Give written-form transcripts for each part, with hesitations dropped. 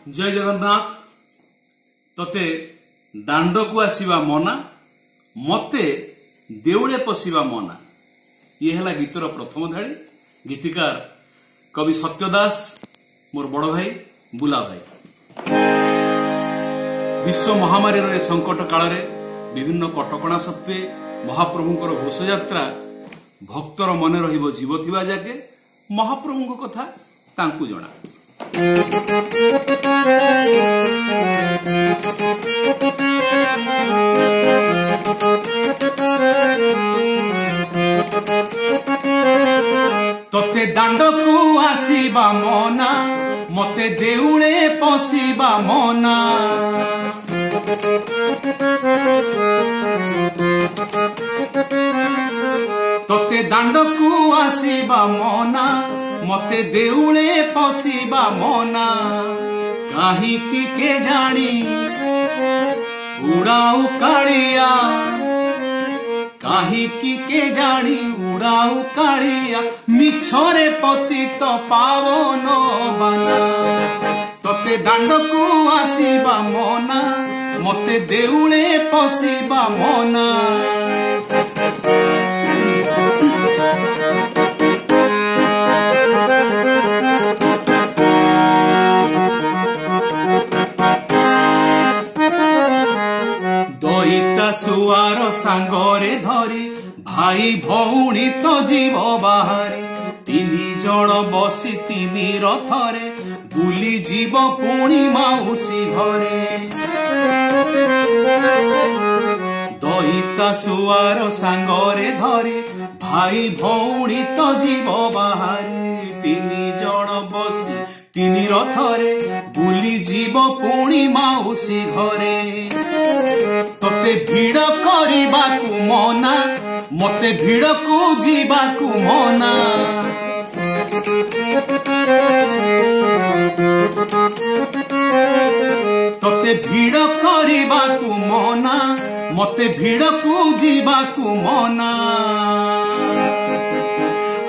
जय जगन्नाथ। तते दांड को आसीबा मना, मते देउले पशिबा मना। ये है गीतर प्रथम धाड़ी। गीतिकार कवि सत्यदास, मोर बड़ भाई बुला भाई। विश्व महामारी संकट काल विभिन्न कटकणा सत्वे महाप्रभुंकर घोष यात्रा भक्तर मन रहिबो जीव थिबा जाके महाप्रभुंक कथा तांकु जणा। तोते दांड को आसीबा मना, मते देउळे पशिबा मना। तोते दांड को आसीबा मना, मते देउळे पशिबा मना। काहे कि के जानी उड़ाऊ कालिया, काहे कि के जानी उड़ाऊ कालिया। मिछरे पतित पावन बाना। तोते दांड को आसीबा मना, मते देउळे पशिबा मना। दईता सुआर सांगरे धरी भाई भौणी तो जीव बाहारी। तिनि जण बसी तिनि रथरे बुली जीव पुणी माउसी घरे। दईता सुआर सांगरे धरी भाई भौणी तो जीव बाहारी। तिनि जण बसी तिनि रथरे बुली जीव पुणी माउसी घरे। तोते भिड़ करबाकू मना, मते भिड़ को जीवाकू मना। तोते भिड़ करबाकू मना, मते भिड़ को जीवाकू मना।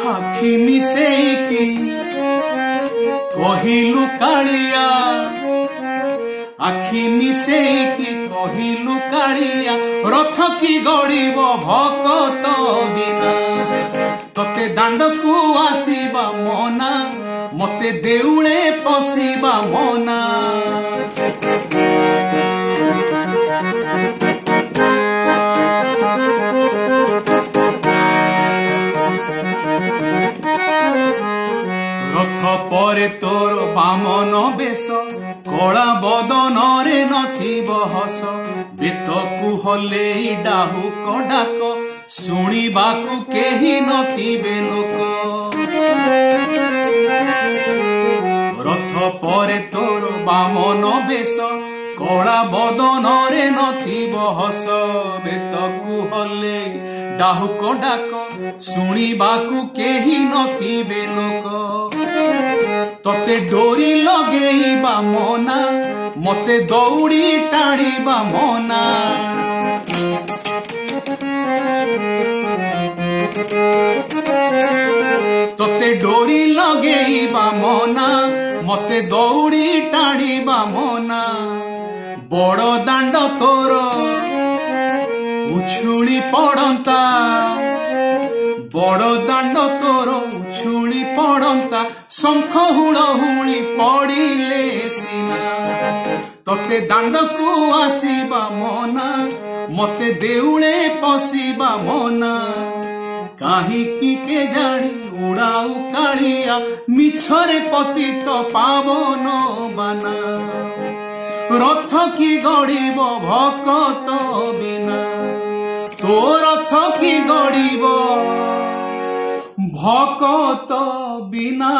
आखि मिसेईकी कहिलु कालिया, आखि मिसेईकी कहिलु कालिया। रथ की गड़िब भकत बिना। तोते दांड को आसीबा मना, मते देउळे पशिबा मना। रथ परे तोर बामन बेश, कला बदन रे नथिब हस। बेत को हले डाहुक डाक, शुणिबाकू केही नथिबे लोक। रथ परे तोर बामन बेश, कला बदन रे नथिब हस। बेत को हले डाहुक डाक, शुणिबाकू केही नथिबे लोक। तोते डोरी लगेइबा मना, मते दौड़ी टाणिबा मना। तोते डोरी लगेइबा मना, मते दौड़ी टाणिबा मना। बड़ दांड तोर उछुली पड़ंता, बड़ दांड तोर उछुली पड़ंता। शंख हुड़हुड़ी पड़िले सिना। तोते दांड को आसीबा मना, मते देउळे पशिबा मना। काहे कि के जानी उड़ाऊ कालिया, मिछरे पतित पावन बाना। रथ की गड़िब भकत बिना, तो रथ की गड़िब भकत बिना।